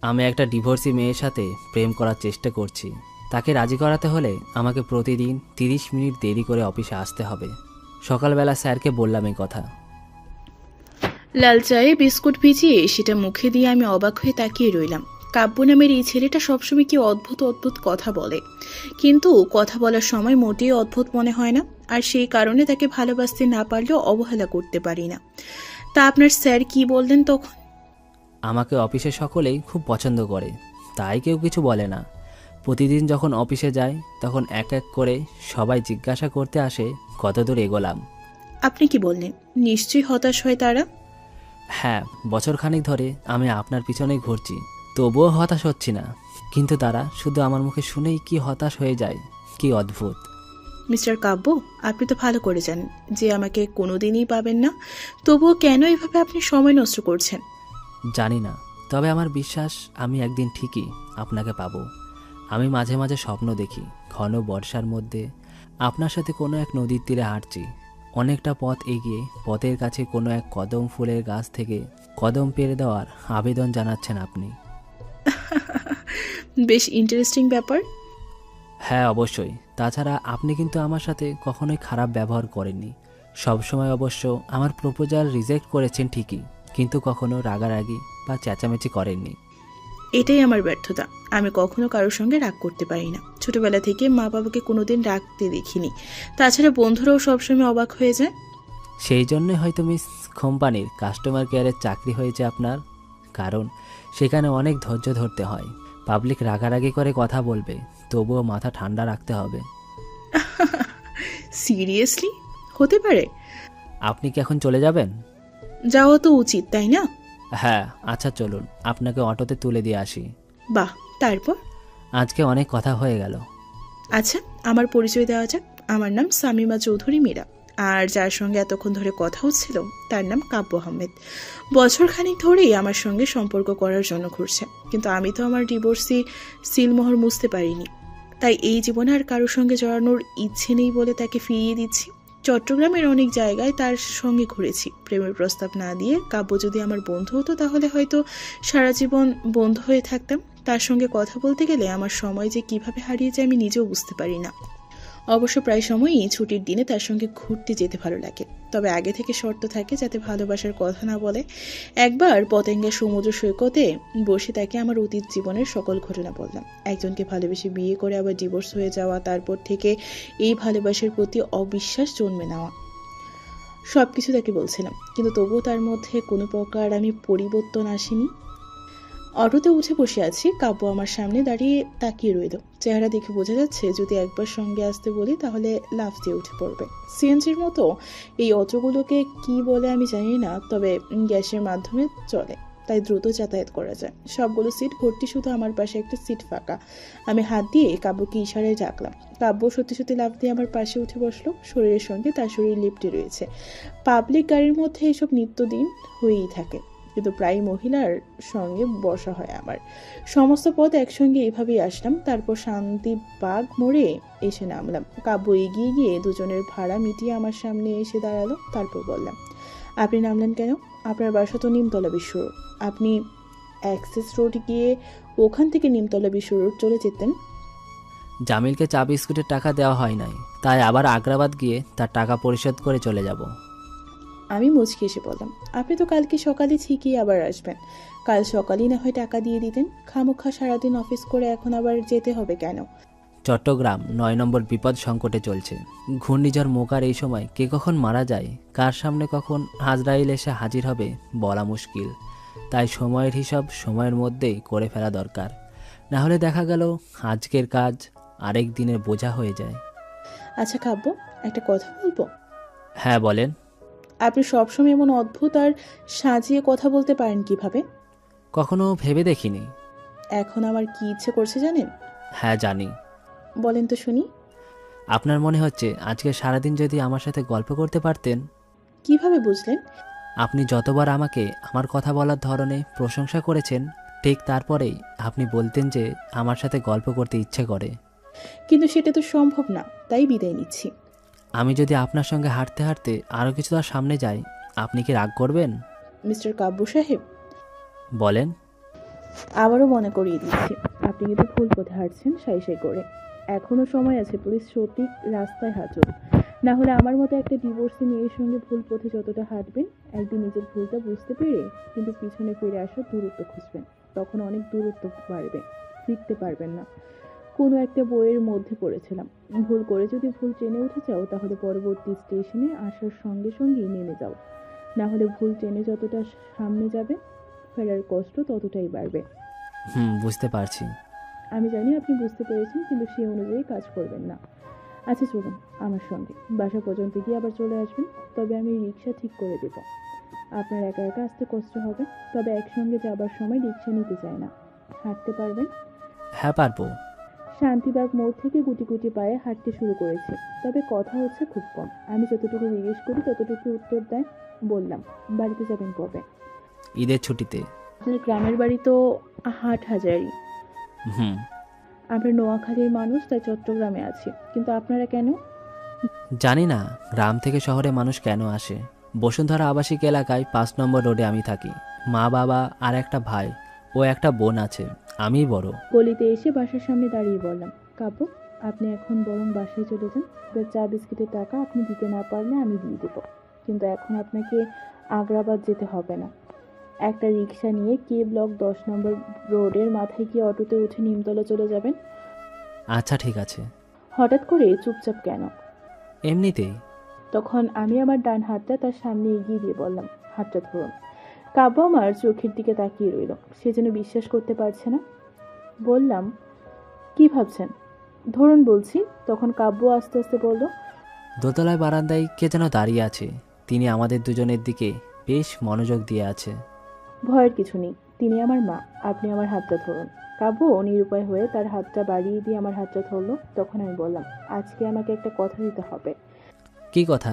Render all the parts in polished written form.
আমি একটা ডিভোর্সি মেয়ের সাথে প্রেম করার চেষ্টা করছি। তাকে রাজি করাতে হলে আমাকে প্রতিদিন 30 মিনিট দেরি করে অফিসে আসতে হবে। সকালবেলা স্যারকে বললাম এই কথা। লাল চায়ে বিস্কুট ভিজিয়ে সেটা মুখে দিয়ে আমি অবাক হয়ে তাকিয়ে রইলাম। কাব্য নামের এই ছেলেটা সবসময় কি অদ্ভুত অদ্ভুত কথা বলে, কিন্তু কথা বলার সময় মোটেই অদ্ভুত মনে হয় না। আর সেই কারণে তাকে ভালোবাসতে না পারলেও অবহেলা করতে পারি না। তা আপনার স্যার কি বললেন তখন? আমাকে অফিসে সকলেই খুব পছন্দ করে, তাই কেউ কিছু বলে না। প্রতিদিন যখন অফিসে যাই তখন এক এক করে সবাই জিজ্ঞাসা করতে আসে কতদূর এগোলাম। আপনি কি বললেন? নিশ্চয়ই হতাশ হয় তারা। হ্যাঁ, বছরখানেক ধরে আমি আপনার পিছনেই ঘুরছি, তবুও হতাশ হচ্ছি না। কিন্তু তারা শুধু আমার মুখে শুনেই কি হতাশ হয়ে যায়। কি অদ্ভুত। মিস্টার কাব্য, আপনি তো ভালো করে জানেন যে আমাকে কোনোদিনই পাবেন না, তবুও কেন এভাবে আপনি সময় নষ্ট করছেন? জানি না, তবে আমার বিশ্বাস আমি একদিন ঠিকই আপনাকে পাবো। আমি মাঝে মাঝে স্বপ্ন দেখি ঘন বর্ষার মধ্যে আপনার সাথে কোনো এক নদীর তীরে হাঁটছি। অনেকটা পথ এগিয়ে পথের কাছে কোনো এক কদম ফুলের গাছ থেকে কদম পেড়ে দেওয়ার আবেদন জানাচ্ছেন আপনি। বেশ ইন্টারেস্টিং ব্যাপার। হ্যাঁ, অবশ্যই। তাছাড়া আপনি কিন্তু আমার সাথে কখনোই খারাপ ব্যবহার করেননি। সবসময় অবশ্য আমার প্রপোজাল রিজেক্ট করেছেন ঠিকই, কিন্তু কখনো রাগারাগি বা চেঁচামেচি করেননি। এটাই আমার ব্যর্থতা। আমি কখনো কারোর সঙ্গে রাগ করতে পারি না। ছোটবেলা থেকে মা বাবাকে কোনোদিন রাগতে দেখিনি। তাছাড়া বন্ধুরাও সবসময় অবাক হয়ে যায়। সেই জন্যই হয়তো মিস কোম্পানির কাস্টমার কেয়ারের চাকরি হয়েছে আপনার। কারণ সেখানে অনেক ধৈর্য ধরতে হয়। পাবলিক রাগারাগি করে কথা বলবে, তবুও মাথা ঠান্ডা রাখতে হবে। সিরিয়াসলি? হতে পারে। আপনি কি এখন চলে যাবেন? যাওয়া তো উচিত, তাই না? হ্যাঁ, আচ্ছা চলুন, আপনাকে অটোতে তুলে দিয়ে আসি। বাহ, তারপর? আজকে অনেক কথা হয়ে গেল। আচ্ছা, আমার পরিচয় দেওয়া যাক। আমার নাম শামীমা চৌধুরী মীরা। আর যার সঙ্গে এতক্ষণ ধরে কথা হচ্ছিল তার নাম কাব্য আহমেদ। বছরখানেক ধরেই আমার সঙ্গে সম্পর্ক করার জন্য ঘুরছে, কিন্তু আমি তো আমার ডিভোর্সি সিলমোহর মুছতে পারিনি। তাই এই জীবনে আর কারোর সঙ্গে জড়ানোর ইচ্ছে নেই বলে তাকে ফিরিয়ে দিচ্ছি। চট্টগ্রামের অনেক জায়গায় তার সঙ্গে ঘুরেছি। প্রেমের প্রস্তাব না দিয়ে কাব্য যদি আমার বন্ধু হতো তাহলে হয়তো সারা জীবন বন্ধু হয়ে থাকতাম। তার সঙ্গে কথা বলতে গেলে আমার সময় যে কিভাবে হারিয়ে যায় আমি নিজেও বুঝতে পারি না। অবশ্য প্রায় সময়ই ছুটির দিনে তার সঙ্গে ঘুরতে যেতে ভালো লাগে, তবে আগে থেকে শর্ত থাকে যাতে ভালোবাসার কথা না বলে। একবার পতেঙ্গা সমুদ্র সৈকতে বসে তাকে আমার অতীত জীবনের সকল ঘটনা বললাম। একজনকে ভালোবেসে বিয়ে করে আবার ডিভোর্স হয়ে যাওয়া, তারপর থেকে এই ভালোবাসার প্রতি অবিশ্বাস জন্মে নেওয়া, সবকিছু তাকে বলছিলাম, কিন্তু তবুও তার মধ্যে কোনো প্রকার আমি পরিবর্তন আসেনি। অটোতে উঠে বসে আছি, কাব্য আমার সামনে দাঁড়িয়ে তাকিয়ে রইল। চেহারা দেখে বোঝা যাচ্ছে যদি একবার সঙ্গে আসতে বলি তাহলে লাফ দিয়ে উঠে পড়বে। সিএনজির মতো এই অটোগুলোকে কি বলে আমি জানি না, তবে গ্যাসের মাধ্যমে চলে, তাই দ্রুত যাতায়াত করা যায়। সবগুলো সিট ভর্তি, শুধু আমার পাশে একটা সিট ফাঁকা। আমি হাত দিয়ে কাব্যকে ইশারায় ডাকলাম। কাব্য সত্যি সত্যি লাফ দিয়ে আমার পাশে উঠে বসলো। শরীরের সঙ্গে তার শরীর লিপ্টে রয়েছে। পাবলিক গাড়ির মধ্যে এসব নিত্যদিন হয়েই থাকে, কিন্তু প্রায় মহিলার সঙ্গে বসা হয় আমার। সমস্ত পথ একসঙ্গে এভাবেই আসলাম। তারপর শান্তিবাগ মোড়ে এসে নামলাম। কাব্য এগিয়ে গিয়ে দুজনের ভাড়া মিটিয়ে আমার সামনে এসে দাঁড়ালো। তারপর বললাম, আপনি নামলেন কেন? আপনার বাসা তো নিমতলা বিশ্ব রোড। আপনি অ্যাক্সেস রোড গিয়ে ওখান থেকে নিমতলা বিশ্ব রোড চলে যেতেন। জামিলকে চা বিস্কুটের টাকা দেওয়া হয় নাই, তাই আবার আগ্রাবাদ গিয়ে তার টাকা পরিশোধ করে চলে যাব। আমি মুচকি এসে বললাম, আপনি তো কালকে সকালে ঠিকই আবার আসবেন। কাল সকালেই না হয় টাকা দিয়ে দিতেন। খামোখা সারাদিন অফিস করে এখন আবার যেতে হবে কেন? চট্টগ্রাম 9 নম্বর বিপদ সংকটে চলছে। ঘূর্ণিঝড় মোকার এই সময় কে কখন মারা যায়, কার সামনে কখন আজরাইল এসে হাজির হবে বলা মুশকিল। তাই সময়ের হিসাব সময়ের মধ্যেই করে ফেলা দরকার, না হলে দেখা গেল আজকের কাজ আরেক দিনের বোঝা হয়ে যায়। আচ্ছা কাব্য, একটা কথা বলবো? হ্যাঁ বলেন। আপনি সবসময় এমন অদ্ভুত আর সাজিয়ে কথা বলতে পারেন কিভাবে? কখনো ভেবে দেখিনি। এখন আমার কি ইচ্ছে করছে জানেন? হ্যাঁ জানি। বলেন তো শুনি। আপনার মনে হচ্ছে আজকে সারাদিন যদি আমার সাথে গল্প করতে পারতেন। কিভাবে বুঝলেন? আপনি যতবার আমাকে আমার কথা বলার ধরনে প্রশংসা করেছেন, ঠিক তারপরেই আপনি বলতেন যে আমার সাথে গল্প করতে ইচ্ছে করে। কিন্তু সেটা তো সম্ভব না, তাই বিদায় নিচ্ছি। আমি যদি আপনার সঙ্গে হাঁটতে হাঁটতে আরও কিছুটা সামনে যাই, আপনি কি রাগ করবেন? মিস্টার কাব্য সাহেব, বলেন। আবারও মনে করিয়ে দিচ্ছি, আপনি কিন্তু ভুল পথে হাঁটছেন সাই সাই করে। এখনো সময় আছে, প্লিজ সঠিক রাস্তায় হাঁটুন। না হলে আমার মতো একটা ডিভোর্সি মেয়ের সঙ্গে ভুল পথে যতটা হাঁটবেন, একদিন নিজের ভুলটা বুঝতে পেরে কিন্তু পিছনে ফিরে আসার দূরত্ব খুঁজবেন, তখন অনেক দূরত্ব বাড়বে, ফিরতে পারবেন না। কোনো একটা বইয়ের মধ্যে পড়েছিলাম, ভুল করে যদি ভুল ট্রেনে উঠে যাও তাহলে পরবর্তী স্টেশনে আসার সঙ্গে সঙ্গেই নেমে যাও, না হলে ভুল ট্রেনে যতটা সামনে যাবে ফেরার কষ্ট ততটাই বাড়বে। বুঝতে পারছি। আমি জানি আপনি বুঝতে পেরেছেন, কিন্তু সেই অনুযায়ী কাজ করবেন না। আচ্ছা চলুন আমার সঙ্গে, বাসা পর্যন্ত গিয়ে আবার চলে আসবেন, তবে আমি রিক্সা ঠিক করে দেব। আপনার একা একা আসতে কষ্ট হবে, তবে একসঙ্গে যাবার সময় রিক্সা নিতে চায় না। হাঁটতে পারবেন? হ্যাঁ, পারবো। শান্তিবাগ মোড় থেকে গুটি গুটি পায়ে হাঁটতে শুরু করেছে, তবে কথা হচ্ছে খুব কম। আমি যতটুকু জিজ্ঞেস করি ততটুকু উত্তর দেয়। বললাম, বাড়িতে যাবেন কবে? ঈদের ছুটিতে। আপনার গ্রামের বাড়ি তো হাটহাজারী। হুম। আমরা নোয়াখালীর মানুষ, তাই চট্টগ্রামে আছি, কিন্তু আপনারা কেন? জানি না গ্রাম থেকে শহরে মানুষ কেন আসে। বসুন্ধরা আবাসিক এলাকায় 5 নম্বর রোডে আমি থাকি। মা, বাবা আর একটা ভাই ও একটা বোন আছে। আমিই বড়। গলিতে এসে বাসার সামনে দাঁড়িয়ে বললাম, কাব্য, আপনি এখন বরং বাসায় চলে যান। এবার চা বিস্কিটের টাকা আপনি দিতে না পারলে আমি দিয়ে দেব, কিন্তু এখন আপনাকে আগ্রাবাদ যেতে হবে না। একটা রিক্সা নিয়ে কে ব্লক 10 নম্বর রোডের মাথায় গিয়ে অটোতে উঠে নিমতলা চলে যাবেন। আচ্ছা, ঠিক আছে। হঠাৎ করে চুপচাপ কেন? এমনিতেই। তখন আমি আমার ডান হাতটা তার সামনে এগিয়ে দিয়ে বললাম, হাতটা ধরুন। কাব্য আমার চোখের দিকে তাকিয়ে রইল, সে যেন বিশ্বাস করতে পারছে না। বললাম, কি ভাবছেন? ধরুন বলছি। তখন কাব্য আস্তে আস্তে বলল, দোতলায় বারান্দায় কে যেন দাঁড়িয়ে আছে। তিনি আমাদের দুজনের দিকে বেশ মনোযোগ দিয়ে আছে। ভয়ের কিছু নেই, তিনি আমার মা, আপনি আমার হাতটা ধরুন। কাব্য নিরুপায় হয়ে তার হাতটা বাড়িয়ে দিয়ে আমার হাতটা ধরলো। তখন আমি বললাম, আজকে আমাকে একটা কথা দিতে হবে। কি কথা?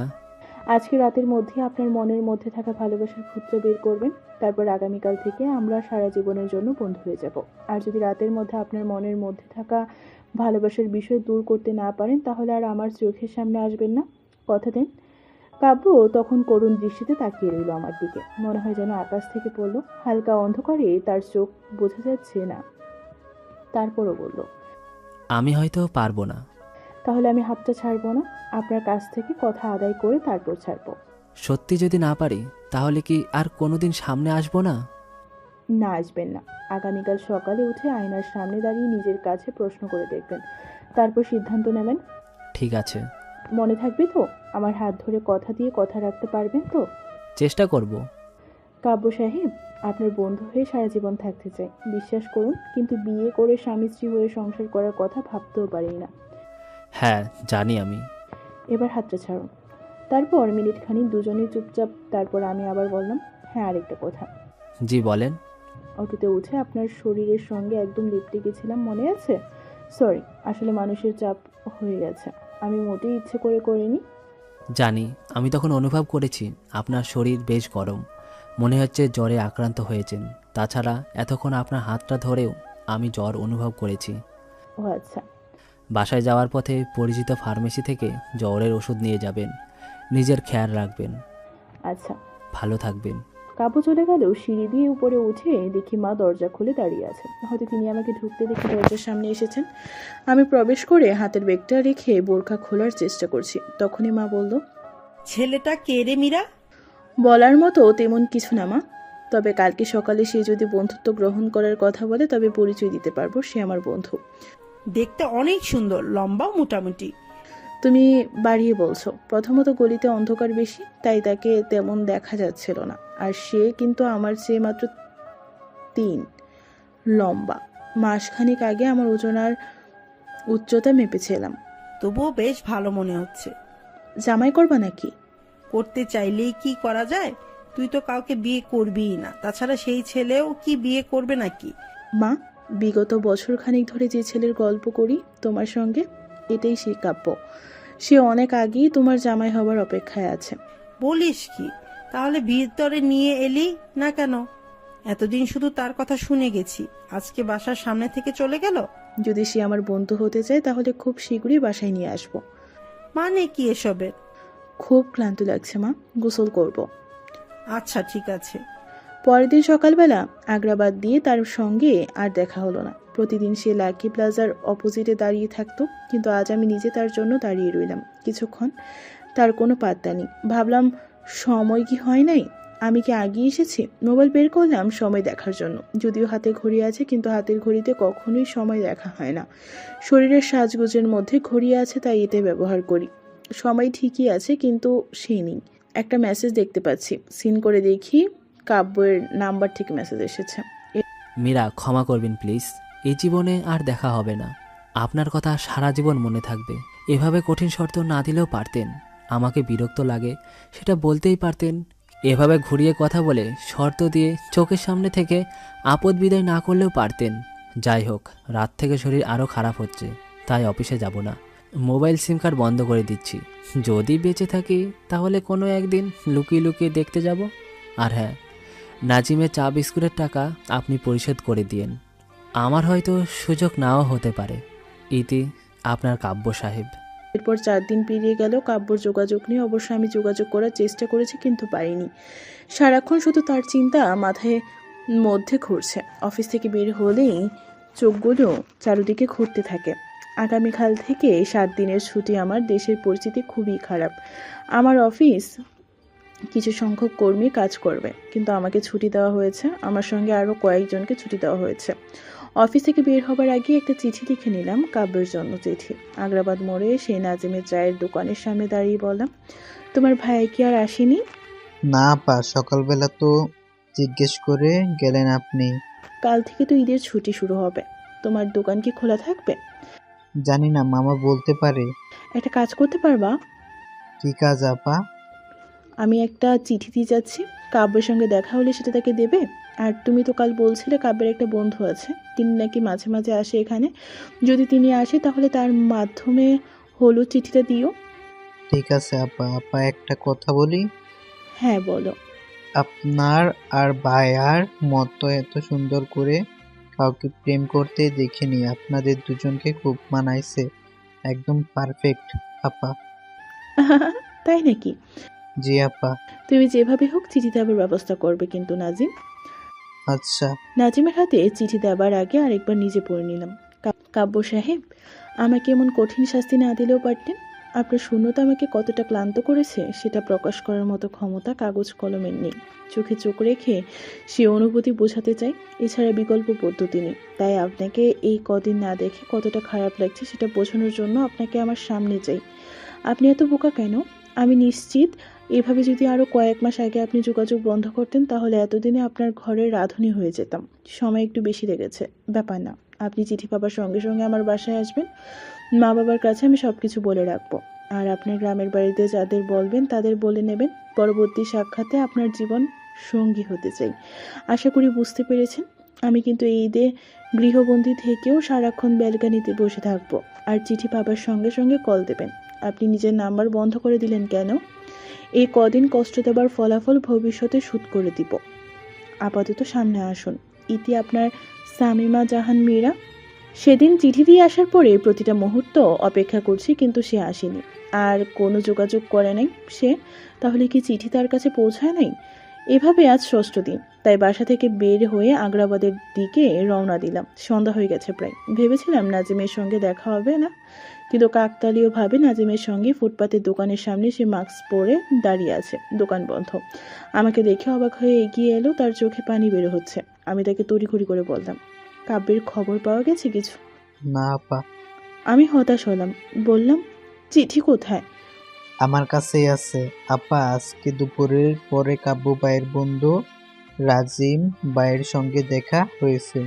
আজকে রাতের মধ্যে আপনার মনের মধ্যে থাকা ভালোবাসার খুঁজটা বের করবেন, তারপর আগামীকাল থেকে আমরা সারা জীবনের জন্য বন্ধু হয়ে যাব। আর যদি রাতের মধ্যে আপনার মনের মধ্যে থাকা ভালোবাসার বিষয় দূর করতে না পারেন, তাহলে আর আমার চোখের সামনে আসবেন না। কথা দেন? কাব্য তখন করুণ দৃষ্টিতে তাকিয়ে রইল আমার দিকে, মনে হয় যেন আকাশ থেকে পড়লো। হালকা অন্ধকারে তার চোখ বোঝা যাচ্ছে না, তারপরও বলল, আমি হয়তো পারবো না। তাহলে আমি হাতটা ছাড়বো না, আপনার কাছ থেকে কথা আদায় করে তারপর ছাড়বো। সত্যি যদি না পারি তাহলে কি আর কোনোদিন সামনে আসবো না? না, আসবেন না। আগামীকাল সকালে উঠে আয়নার সামনে দাঁড়িয়ে নিজের কাছে প্রশ্ন করে দেখবেন, তারপর সিদ্ধান্ত নেবেন। ঠিক আছে। মনে থাকবে তো? আমার হাত ধরে কথা দিয়ে কথা রাখতে পারবেন তো? চেষ্টা করব। কাব্য সাহেব, আপনার বন্ধু হয়ে সারা জীবন থাকতে চাই, বিশ্বাস করুন, কিন্তু বিয়ে করে স্বামী স্ত্রী হয়ে সংসার করার কথা ভাবতেও পারি না। হ্যাঁ, জানি আমি। এবার হাতটা ছাড়ুন। তারপর মিনিটখানি দুজনেই চুপচাপ। তারপর আমি আবার বললাম, হ্যাঁ, আরেকটা কথা। জি, বলেন। অটোতে উঠে আপনার শরীরের সঙ্গে একদম লিপটে গেছিলাম, মনে আছে? সরি, আসলে মানুষের চাপ হয়ে গেছে, আমি মোটেই ইচ্ছে করে করিনি। জানি, আমি তখন অনুভব করেছি আপনার শরীর বেশ গরম, মনে হচ্ছে জ্বরে আক্রান্ত হয়েছেন। তাছাড়া এতক্ষণ আপনার হাতটা ধরেও আমি জ্বর অনুভব করেছি। ও আচ্ছা। বাসায় যাওয়ার পথে পরিচিত ফার্মেসি থেকে জ্বরের ওষুধ নিয়ে যাবেন। নিজের খেয়াল রাখবেন। আচ্ছা। ভালো থাকবেন। কাব্য চলে গেলেও সিঁড়ি দিয়ে উপরে উঠে দেখি মা দরজা খুলে দাঁড়িয়ে আছেন। হয়তো তিনি আমাকে ঢুকতে দেখে দরজার সামনে এসেছেন। আমি প্রবেশ করে হাতের ব্যাগটা রেখে বোরখা খোলার চেষ্টা করছি, তখনই মা বলল, ছেলেটা কে রে মীরা? বলার মতো তেমন কিছু না মা, তবে কালকে সকালে সে যদি বন্ধুত্ব গ্রহণ করার কথা বলে তবে পরিচয় দিতে পারবো, সে আমার বন্ধু। দেখতে অনেক সুন্দর, লম্বাও মোটামুটি। তুমি বাড়িয়ে বলছো। প্রথমত গলিতে অন্ধকার বেশি, তাই তাকে তেমন দেখা যাচ্ছিল না, আর সে কিন্তু আমার চেয়ে মাত্র 3 লম্বা। মাসখানেক আগে আমার ওজন আর উচ্চতা মেপেছিলাম। তবুও বেশ ভালো মনে হচ্ছে। জামাই করবা নাকি? করতে চাইলেই কি করা যায়? তুই তো কাউকে বিয়ে করবিই না, তাছাড়া সেই ছেলেও কি বিয়ে করবে নাকি? মা, বিগত বছরখানেক ধরে যে ছেলের গল্প করি তোমার সঙ্গে, এটাই সে কাব্য। সে অনেক আগেই তোমার জামাই হবার অপেক্ষায় আছে। বলিস কি? তাহলে ভিতরে নিয়ে এলি না কেন? এতদিন শুধু তার কথা শুনে গেছি, আজকে বাসার সামনে থেকে চলে গেল। যদি সে আমার বন্ধু হতে চায় তাহলে খুব শীঘ্রই বাসায় নিয়ে আসবো। মানে কি এসবের? খুব ক্লান্ত লাগছে মা, গোসল করব। আচ্ছা ঠিক আছে। পরের দিন সকালবেলা আগ্রাবাদ দিয়ে তার সঙ্গে আর দেখা হলো না। প্রতিদিন সে লাকি প্লাজার অপোজিটে দাঁড়িয়ে থাকতো, কিন্তু আজ আমি নিজে তার জন্য দাঁড়িয়ে রইলাম কিছুক্ষণ। তার কোনো পাত্তা নেই। ভাবলাম সময় কি হয় নাই, আমি কি আগিয়ে এসেছি? মোবাইল বের করলাম সময় দেখার জন্য। যদিও হাতে ঘড়ি আছে, কিন্তু হাতের ঘড়িতে কখনোই সময় দেখা হয় না। শরীরের সাজগোজের মধ্যে ঘড়ি আছে, তাই এতে ব্যবহার করি। সময় ঠিকই আছে, কিন্তু সে নেই। একটা মেসেজ দেখতে পাচ্ছি, সিন করে দেখি কাব্যের নাম্বার থেকে মেসেজ এসেছে। মীরা, ক্ষমা করবেন প্লিজ। এই জীবনে আর দেখা হবে না। আপনার কথা সারা জীবন মনে থাকবে। এভাবে কঠিন শর্ত না দিলেও পারতেন। আমাকে বিরক্ত লাগে সেটা বলতেই পারতেন। এভাবে ঘুরিয়ে কথা বলে শর্ত দিয়ে চোখের সামনে থেকে আপদ বিদায় না করলেও পারতেন। যাই হোক, রাত থেকে শরীর আরও খারাপ হচ্ছে, তাই অফিসে যাব না। মোবাইল সিম কার্ড বন্ধ করে দিচ্ছি। যদি বেঁচে থাকি তাহলে কোনো একদিন লুকিয়ে লুকিয়ে দেখতে যাব। আর হ্যাঁ, নাজিমের চা বিস্কুটের টাকা আপনি পরিশোধ করে দিয়েন। আমার হয়তো সুযোগ নাও হতে পারে। ইতি, আপনার কাব্য সাহেব। এরপর 4 দিন পেরিয়ে গেল। কাব্যর যোগাযোগ নিয়ে অবশ্য আমি যোগাযোগ করার চেষ্টা করেছি, কিন্তু পারিনি। সারাক্ষণ শুধু তার চিন্তা মাথায় মধ্যে ঘুরছে। অফিস থেকে বের হলেই চোখগুলো চারদিকে ঘুরতে থাকে। আগামীকাল থেকে 7 দিনের ছুটি। আমার দেশের পরিস্থিতি খুবই খারাপ। আমার অফিস কিছু সংখ্যক কর্মী কাজ করবে, কিন্তু আমাকে ছুটি দেওয়া হয়েছে। আমার সঙ্গে আরও কয়েকজনকে ছুটি দেওয়া হয়েছে। অফিস থেকে বের হবার আগে একটা চিঠি লিখে নিলাম, কাব্যের জন্য চিঠি। আগ্রাবাদ মোড়ে সেই নাজিমের চায়ের দোকানের সামনে দাঁড়িয়ে বললাম, তোমার ভাই কি আর আসেনি? না আপা, সকালবেলা তো জিজ্ঞেস করে গেলেন আপনি। কাল থেকে তো ঈদের ছুটি শুরু হবে, তোমার দোকান কি খোলা থাকবে? জানি না, মামা বলতে পারে। একটা কাজ করতে পারবা? কি কাজ আপা? আমি একটা চিঠি দিয়ে যাচ্ছি, কাব্যের সঙ্গে দেখা হলে সেটা তাকে দেবে। আর তুমি তো কাল বলছিলে কাব্যের একটা বন্ধু আছে, তিনি নাকি মাঝে মাঝে আসে এখানে। যদি তিনি আসে তাহলে তার মাধ্যমে হলো চিঠিটা দিও। ঠিক আছে আপা। আপা একটা কথা বলি, হ্যাঁ, বলো। আপনার আর ভাইয়ার মতো এত সুন্দর করে কাউকে প্রেম করতে দেখিনি। আপনাদের দুজনকে খুব মানাইছে, একদম পারফেক্ট আপা। তাই নাকি? জি আপা। তুমি যেভাবে হোক চিঠি দেওয়ার ব্যবস্থা করবে কিন্তু, নাজিম। আচ্ছা। নাজিমের হাতে চিঠি দেবার আগে আরেকবার নিজে পড়ে নিলাম। কাব্য সাহেব, আমাকে এমন কঠিন শাস্তি না দিলেও পারতেন। আপনার শূন্যতা আমাকে কতটা ক্লান্ত করেছে সেটা প্রকাশ করার মতো ক্ষমতা কাগজ কলমের নেই। চোখে চোখ রেখে সে অনুভূতি বোঝাতে চাই, এছাড়া বিকল্প পদ্ধতি নেই। তাই আপনাকে এই কদিন না দেখে কতটা খারাপ লাগছে সেটা বোঝানোর জন্য আপনাকে আমার সামনে চাই। আপনি এত বোকা কেন? আমি নিশ্চিত এভাবে যদি আরও কয়েক মাস আগে আপনি যোগাযোগ বন্ধ করতেন তাহলে এতদিনে আপনার ঘরের রাঁধুনি হয়ে যেতাম। সময় একটু বেশি লেগেছে, ব্যাপার না। আপনি চিঠি পাবার সঙ্গে সঙ্গে আমার বাসায় আসবেন। মা বাবার কাছে আমি সব কিছু বলে রাখবো। আর আপনার গ্রামের বাড়িতে যাদের বলবেন তাদের বলে নেবেন। পরবর্তী সাক্ষাতে আপনার জীবন সঙ্গী হতে চাই। আশা করি বুঝতে পেরেছেন। আমি কিন্তু এই ঈদে গৃহবন্দী থেকেও সারাক্ষণ ব্যালকানিতে বসে থাকবো। আর চিঠি পাবার সঙ্গে সঙ্গে কল দেবেন। আপনি নিজের নাম্বার বন্ধ করে দিলেন কেন? এই কদিন কষ্ট দেবার ফলাফল ভবিষ্যতে শোধ করে দিব। আপাতত সামনে আসুন। ইতি, আপনার সামিমা জাহান মীরা। সেদিন চিঠি দিয়ে আসার পরে প্রতিটা মুহূর্ত অপেক্ষা করছি, কিন্তু সে আসেনি। আর কোনো যোগাযোগ করে নাই সে। তাহলে কি চিঠি তার কাছে পৌঁছায় নাই? এভাবে আজ 6ষ্ঠ দিন। তাই বাসা থেকে বের হয়ে আগ্রাবাদের দিকে রওনা দিলাম। সন্ধ্যা হয়ে গেছে প্রায়। ভেবেছিলাম নাজিমের সঙ্গে দেখা হবে না, কিন্তু কাকতালীয়ভাবে নাজিমের সঙ্গে ফুটপাতের দোকানের সামনে সে মাস্ক পরে দাঁড়িয়ে আছে। দোকান বন্ধ। আমাকে দেখে অবাক হয়ে এগিয়ে এলো, তার চোখে পানি বের হচ্ছে। আমি তাকে তড়িঘড়ি করে বললাম, কাব্যের খবর পাওয়া গেছে কিছু? না আপা। আমি হতাশ হলাম, বললাম, চিঠি কোথায়? আমার কাছেই আছে আপা। আজকে দুপুরের পরে কাব্য ভাইয়ের বন্ধু রাজিম ভাইয়ের সঙ্গে দেখা হয়েছে।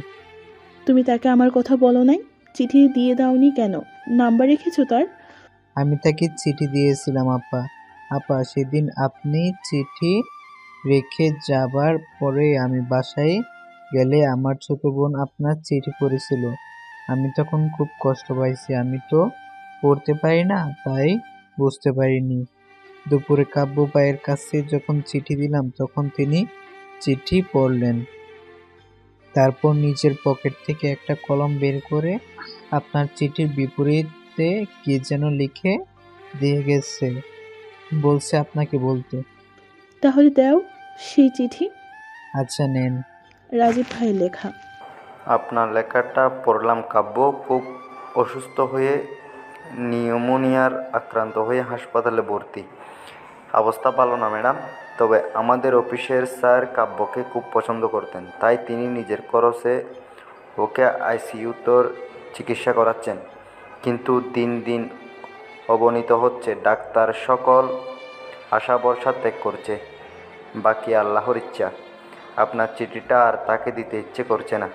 তুমি তাকে আমার কথা বলো নাই? চিঠি দিয়ে দাওনি কেন? নাম্বার রেখেছো তার? আমি তাকে চিঠি দিয়েছিলাম আপা। আপা, সেদিন আপনি চিঠি রেখে যাবার পরে আমি বাসায় গেলে আমার ছোট বোন আপনার চিঠি পড়েছিল। আমি তখন খুব কষ্ট পাইছি। আমি তো পড়তে পারি না, তাই বুঝতে পারিনি। দুপুরে কাব্য ভাইয়ের কাছে যখন চিঠি দিলাম তখন তিনি চিঠি পড়লেন। তারপর নিজের পকেট থেকে একটা কলম বের করে আপনার চিঠির বিপরীতে কি যেন লিখে দিয়ে গেছে। বলছে আপনাকে বলতে। তাহলে দাও সেই চিঠি। আচ্ছা নেন। রাজীব ভাইয়ের লেখা। আপনার লেখাটা পড়লাম। কাব্য খুব অসুস্থ হয়ে নিউমোনিয়ার আক্রান্ত হয়ে হাসপাতালে ভর্তি। অবস্থা ভালো না ম্যাডাম, তবে আমাদের অফিসের স্যার কাব্যকে খুব পছন্দ করতেন, তাই তিনি নিজের খরচে ওকে আইসিইউতে চিকিৎসা করাচ্ছেন। কিন্তু দিন দিন অবনীত হচ্ছে, ডাক্তার সকল আশা ভরসা ত্যাগ করছে, বাকি আল্লাহর ইচ্ছা। আপনার চিঠিটা আর তাকে দিতে ইচ্ছে করছে না।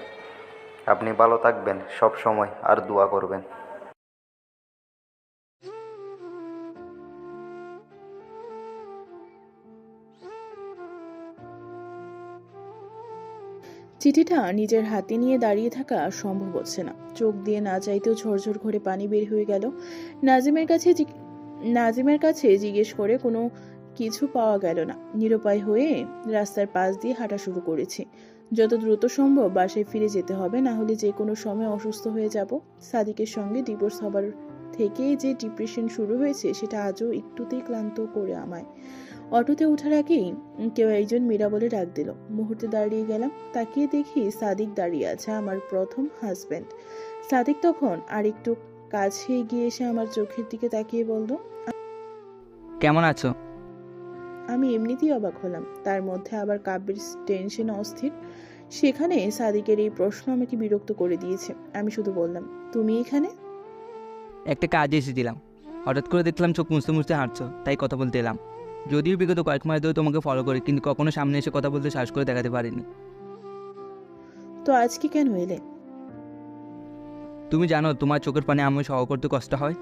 আপনি ভালো থাকবেন সব সময়, আর দোয়া করবেন। চিঠিটা নিজের হাতে নিয়ে দাঁড়িয়ে থাকা সম্ভব হচ্ছে না। চোখ দিয়ে না চাইতেও ঝরঝর করে পানি বের হয়ে গেল। নাজিমের কাছে জিজ্ঞেস করে কোনো কিছু পাওয়া গেল না। নিরুপায় হয়ে রাস্তার পাশ দিয়ে হাঁটা শুরু করেছি। যত দ্রুত সম্ভব বাসায় ফিরে যেতে হবে, না হলে যে কোনো সময় অসুস্থ হয়ে যাব। সাদিকের সঙ্গে ডিভোর্স হবার থেকেই যে ডিপ্রেশন শুরু হয়েছে সেটা আজও একটুতেই ক্লান্ত করে আমায়। অটোতে ওঠার আগেই কেউ একজন মীরা বলে ডাক দিল। মুহূর্তে দাঁড়িয়ে গেলাম। তাকিয়ে দেখি সাদিক দাঁড়িয়ে আছে, আমার প্রথম হাজবেন্ড। সাদিক তখন আরেকটু কাছে এগিয়ে এসে আমার চোখের দিকে তাকিয়ে বলল, কেমন আছো? আমি এমনিতেই অবাক হলাম, তার মধ্যে আবার কাব্যের টেনশন অস্থির। সেখানে সাদিকের এই প্রশ্ন আমাকে বিরক্ত করে দিয়েছে। আমি শুধু বললাম, তুমি এখানে? একটা কাজে এসেছিলাম, হঠাৎ করে দেখলাম চোখ মুছতে মুছতে হাঁটছো, তাই কথা বলতে এলাম। যদিও বিগত কয়েক মাস ধরে তোমাকে ফলো করি, কিন্তু কখনো সামনে এসে কথা বলতে সাহস করে দেখাতে পারিনি। তো আজকে কেন এলে? তুমি জানো তোমার চোখের পানি আমি সহ করতে কষ্ট হয়।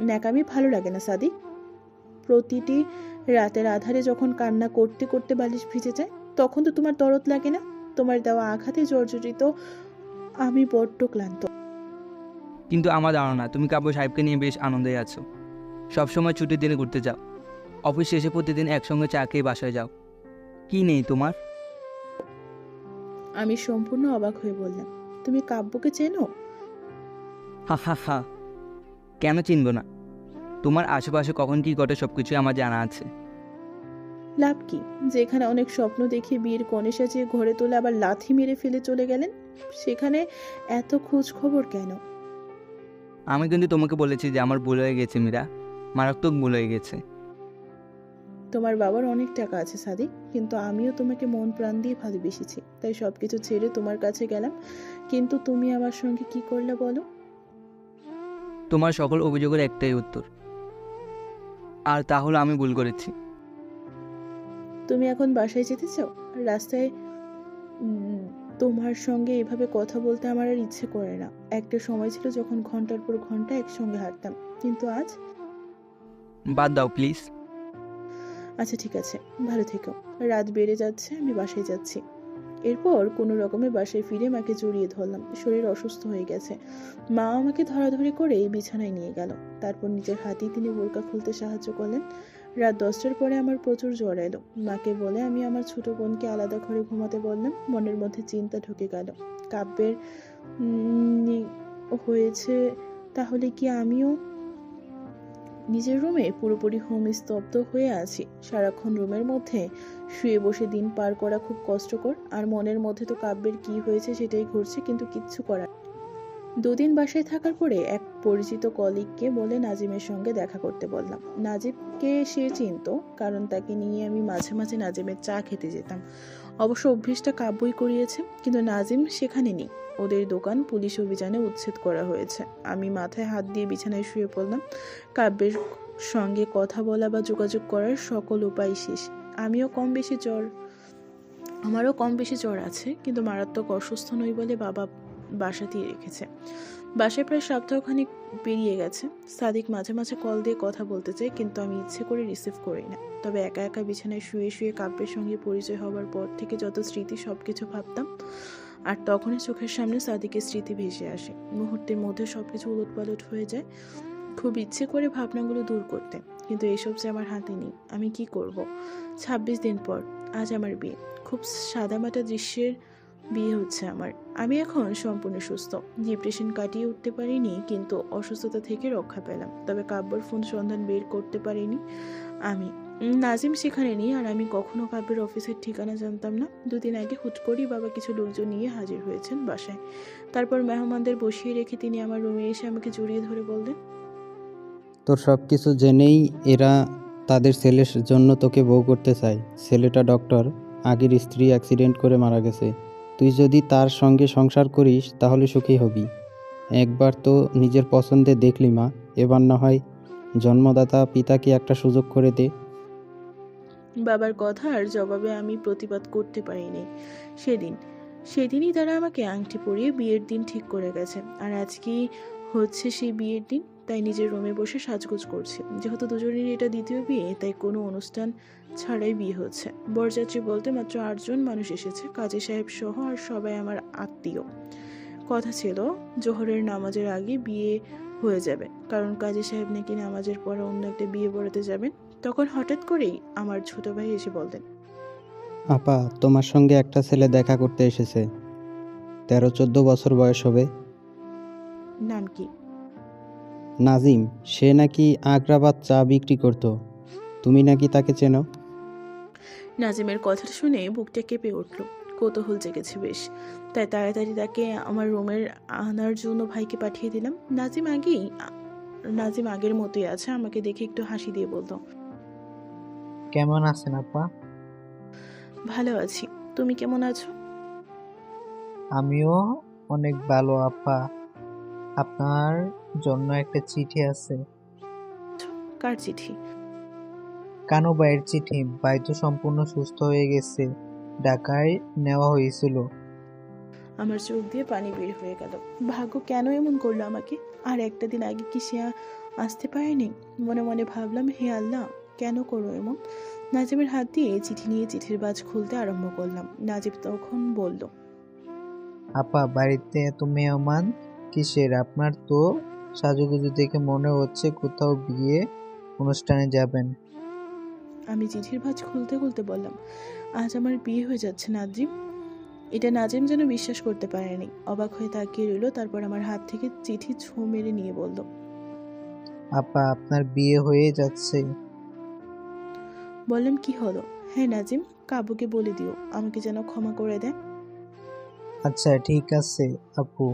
ন্যাকামি ভালো লাগে না সাদিক। প্রতিটি রাতের আধারে যখন কান্না করতে করতে বালিশ ভিজে যায়, তখন তো তোমার দরদ লাগে না? তোমার দেওয়া আঘাতে জর্জরিত আমি বড্ড ক্লান্ত। কিন্তু আমার ধারণা তুমি কাব্য সাহেবকে নিয়ে বেশ আনন্দে আছো। সবসময় ছুটির দিনে ঘুরতে যাও, অফিস শেষে প্রতিদিন একসঙ্গে চা খেয়ে বাসায় যাও। কি নেই তোমার? আমি সম্পূর্ণ অবাক হয়ে বললাম, তুমি কাব্যকে চেনো? হা হা হা, কেন চিনব না? তোমার আশেপাশে কখন কি ঘটে সবকিছু আমার জানা আছে। লাভ কি? যেখানে অনেক স্বপ্ন দেখে বিয়ের কনে সাজিয়ে ঘরে তোলে, আবার লাথি মেরে ফেলে চলে গেলেন, সেখানে এত খোঁজ খবর কেন? আমি কিন্তু তোমাকে বলেছি যে আমার ভুল হয়ে গেছে মীরা, মারাত্মক ভুল হয়ে গেছে। তোমার বাবার অনেক টাকা আছে সাদিক, কিন্তু আমিও তোমাকে মন প্রাণ দিয়ে ভালোবেসেছি, তাই সবকিছু ছেড়ে তোমার কাছে গেলাম। কিন্তু তুমি আমার সঙ্গে কি করলে বলো? তোমার সকল অভিযোগের একটাই উত্তর, আর তা হলো আমি ভুল করেছি। তুমি এখন বাসায় যেতে চাও? রাস্তায় তোমার সঙ্গে এভাবে কথা বলতে আমার আর ইচ্ছে করে না। একটা সময় ছিল যখন ঘন্টার পর ঘন্টা একসঙ্গে হাঁটতাম, কিন্তু আজ? বাদ দাও প্লিজ। আচ্ছা ঠিক আছে, ভালো থেকো। রাত বেড়ে যাচ্ছে, আমি বাসায় যাচ্ছি। এরপর কোনো রকমে বাসায় ফিরে মাকে জড়িয়ে ধরলাম। শরীর অসুস্থ হয়ে গেছে। মা আমাকে ধরাধরি করে বিছানায় নিয়ে গেল। তারপর নিজের হাতেই তিনি বোরকা খুলতে সাহায্য করলেন। রাত 10টার পরে আমার প্রচুর জ্বর এলো। মাকে বলে আমি আমার ছোট বোনকে আলাদা ঘরে ঘুমাতে বললাম। মনের মধ্যে চিন্তা ঢুকে গেল, কাব্যের হয়েছে, তাহলে কি আমিও? নিজের রুমে পুরোপুরি স্তব্ধ হয়ে আছি। সারাক্ষণ রুমের মধ্যে শুয়ে বসে দিন পার করা খুব কষ্টকর। আর মনের মধ্যে তো কাব্যের কি হয়েছে সেটাই ঘুরছে, কিন্তু কিচ্ছু করার। দুদিন বাসায় থাকার পরে এক পরিচিত কলিগকে বলে নাজিমের সঙ্গে দেখা করতে বললাম। নাজিমকে সে চিনত, কারণ তাকে নিয়ে আমি মাঝে মাঝে নাজিমের চা খেতে যেতাম। অবশ্য অভ্যেসটা কাব্যই করিয়েছে, কিন্তু নাজিম সেখানে নেই। ওদের দোকান পুলিশ অভিযানে উচ্ছেদ করা হয়েছে। আমি মাথায় হাত দিয়ে বিছানায় শুয়ে পড়লাম। কাব্যের সঙ্গে কথা বলা বা যোগাযোগ করার সকল উপায় শেষ। আমারও কম বেশি জ্বর আছে, কিন্তু মারাত্মক অসুস্থ নই বলে বাবা বাসাতেই রেখেছে। বাসায় প্রায় সপ্তাহখানিক পেরিয়ে গেছে। সাদিক মাঝে মাঝে কল দিয়ে কথা বলতে চায়, কিন্তু আমি ইচ্ছে করে রিসিভ করি না। তবে একা একা বিছানায় শুয়ে শুয়ে কাব্যের সঙ্গে পরিচয় হবার পর থেকে যত স্মৃতি সবকিছু ভাবতাম, আর তখনই চোখের সামনে সাদিকের স্মৃতি ভেসে আসে। মুহূর্তের মধ্যে সবকিছু উলটপালট হয়ে যায়। খুব ইচ্ছে করে ভাবনাগুলো দূর করতে, কিন্তু এসব যে আমার হাতে নেই। আমি কি করব? 26 দিন পর আজ আমার বিয়ে। খুব সাদামাটা দৃশ্যের বিয়ে হচ্ছে আমার। আমি এখন সম্পূর্ণ সুস্থ। ডিপ্রেশন কাটিয়ে উঠতে পারিনি, কিন্তু অসুস্থতা থেকে রক্ষা পেলাম। তবে কাব্যর ফোন সন্ধান বের করতে পারিনি আমি। নাজিম সেখানে নেই, আর আমি কখনো কাব্যের অফিসের ঠিকানা জানতাম না। দুদিন আগে হুট করেই বাবা কিছু লোকজন নিয়ে হাজির হয়েছেন বাসায়। তারপর মেহমানদের বসিয়ে রেখে তিনি আমার রুমে এসে আমাকে জড়িয়ে ধরে বললেন, তোর সব কিছু জেনেই এরা তাদের ছেলের জন্য তোকে বউ করতে চায়। ছেলেটা ডক্টর, আগের স্ত্রী অ্যাক্সিডেন্ট করে মারা গেছে। তুই যদি তার সঙ্গে সংসার করিস তাহলে সুখী হবি। একবার তো নিজের পছন্দে দেখলি মা, এবার না হয় জন্মদাতা পিতাকে একটা সুযোগ করে দে। বাবার কথার জবাবে আমি প্রতিবাদ করতে পারিনি। সেদিনই তারা আমাকে আংটি পরিয়ে বিয়ের দিন ঠিক করে গেছে, আর আজকেই হচ্ছে সেই বিয়ের দিন। তাই নিজের রুমে বসে সাজগোজ করছি। যেহেতু দুজনেরই এটা দ্বিতীয় বিয়ে, তাই কোনো অনুষ্ঠান ছাড়াই বিয়ে হচ্ছে। বরযাত্রী বলতে মাত্র 8 জন মানুষ এসেছে, কাজী সাহেব সহ, আর সবাই আমার আত্মীয়। কথা ছিল জোহরের নামাজের আগে বিয়ে হয়ে যাবে, কারণ কাজী সাহেব নাকি নামাজের পরে অন্য একটা বিয়ে পড়াতে যাবেন। তখন হঠাৎ করেই আমার ছোট ভাই এসে বললেন, আপা, তোমার সঙ্গে একটা ছেলে দেখা করতে এসেছে। 13-14 বছর বয়স হবে। নাম কি? নাজিম। সে নাকি আগ্রাবাদ চা বিক্রি করত। তুমি নাকি তাকে চেনো? নাজিমের কথাটা শুনে বুকটা কেঁপে উঠল। কৌতূহল জেগেছে বেশ, তাই তাড়াতাড়ি তাকে আমার রুমের আনার জন্য ভাইকে পাঠিয়ে দিলাম। নাজিম আগের মতোই আছে। আমাকে দেখে একটু হাসি দিয়ে বলল, কেমন আছেন আপা? ভালো আছি, তুমি কেমন আছো? আমিও অনেক ভালো আপা। আপনার জন্য একটা চিঠি আছে। কার চিঠি? কানু ভাইয়ের চিঠি। ভাই তো সম্পূর্ণ সুস্থ হয়ে গেছে, ঢাকায় নেওয়া হয়েছিল। আমার চোখ দিয়ে পানি বের হয়ে গেল। ভাগ্য কেন এমন করলো আমাকে? আর একটা দিন আগে কি সে আসতে পারেনি? মনে মনে ভাবলাম, হে আল্লাহ, কেন করো এমন? নাজিমের হাত দিয়ে চিঠি নিয়ে চিঠির বাজ খুলতে আরম্ভ করলাম। নাজিম তখন বলল, আপা, বাড়িতে এত মেহমান কিসের? আপনার তো সাজুগুজু দেখে মনে হচ্ছে কোথাও বিয়ে অনুষ্ঠানে যাবেন। আমি চিঠির ভাঁজ খুলতে খুলতে বললাম, আজ আমার বিয়ে হয়ে যাচ্ছে নাজিম। এটা নাজিম যেন বিশ্বাস করতে পারেনি, অবাক হয়ে তাকিয়ে রইল। তারপর আমার হাত থেকে চিঠি ছোঁ মেরে নিয়ে বলল, আপা, আপনার বিয়ে হয়ে যাচ্ছে। বললাম, কি হলো? হ্যাঁ নাজিম, কাবুকে বলে দিও আমাকে যেন ক্ষমা করে দেয়। আচ্ছা ঠিক আছে আপু,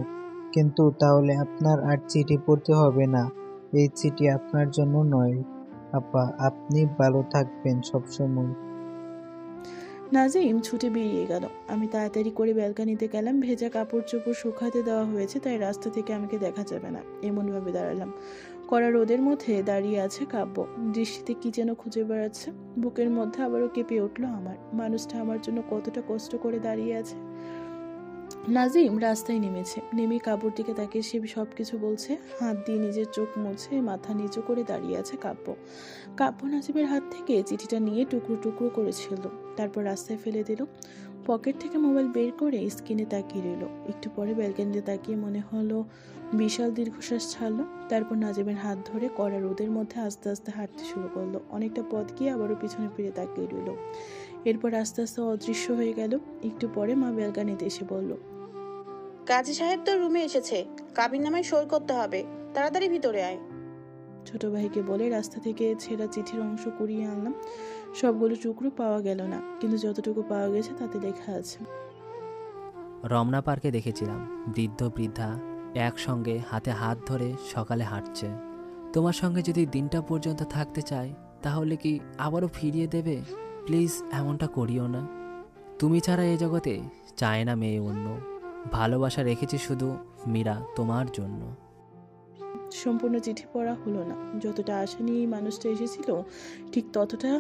কিন্তু তাহলে আপনার আর চিঠি পড়তে হবে না। এই চিঠি আপনার জন্য নয় আপা, আপনি ভালো থাকবেন সবসময়। নাজিম ছুটে বেরিয়ে গেল। আমি তাড়াতাড়ি করে ব্যালকানিতে গেলাম। ভেজা কাপড় চোপড় শুকাতে দেওয়া হয়েছে, তাই রাস্তা থেকে আমাকে দেখা যাবে না এমনভাবে দাঁড়ালাম। কড়া রোদের মধ্যে দাঁড়িয়ে আছে কাব্য, দৃষ্টিতে কি যেন খুঁজে বেড়াচ্ছে। বুকের মধ্যে আবারও কেঁপে উঠলো আমার। মানুষটা আমার জন্য কতটা কষ্ট করে দাঁড়িয়ে আছে। নাজিম রাস্তায় নেমেছে। নেমে কাব্যর দিকে তাকিয়ে সে সব কিছু বলছে। হাত দিয়ে নিজের চোখ মুছে মাথা নিচু করে দাঁড়িয়ে আছে কাব্য। কাব্য নাজিমের হাত থেকে চিঠিটা নিয়ে টুকরো টুকরো করেছিল, তারপর রাস্তায় ফেলে দিল। পকেট থেকে মোবাইল বের করে স্ক্রিনে তাকিয়ে রইল। একটু পরে ব্যালকনিতে তাকিয়ে মনে হলো বিশাল দীর্ঘশ্বাস ছাড়লো। তারপর নাজিমের হাত ধরে কড়া রোদের মধ্যে আস্তে আস্তে হাঁটতে শুরু করলো। অনেকটা পথ গিয়ে আবারও পিছনে ফিরে তাকিয়ে রইল। এরপর আস্তে আস্তে অদৃশ্য হয়ে গেল। একটু পরে মা ব্যালকনিতে এসে বলল, কাজী সাহেব তো রুমে এসেছে, কাবিননামায় সই করতে হবে, তাড়াতাড়ি ভিতরে আয়। ছোট ভাইকে বলে রাস্তা থেকে ছেঁড়া চিঠির অংশ কুড়িয়ে আনলাম। সবগুলো টুকরো পাওয়া গেল না, কিন্তু যতটুকু পাওয়া গেছে তাতে লেখা আছে, রমনা পার্কে দেখেছিলাম বৃদ্ধ বৃদ্ধা একসঙ্গে হাতে হাত ধরে সকালে হাঁটছে। তোমার সঙ্গে যদি দিনটা পর্যন্ত থাকতে চাই, তাহলে কি আবারও ফিরিয়ে দেবে? প্লিজ এমনটা করিও না। তুমি ছাড়া এই জগতে চায় না মেয়ে অন্য। ভালোবাসা রেখেছি শুধু মীরা তোমার জন্য। সম্পূর্ণ চিঠি পড়া হলো না। যতটা আশা নিয়ে এই মানুষটা এসেছিল, ঠিক ততটা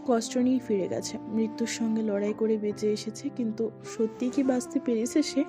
কষ্ট নিয়ে ফিরে গেছে। মৃত্যুর সঙ্গে লড়াই করে বেঁচে এসেছে, কিন্তু সত্যি কি বাঁচতে পেরেছে সে?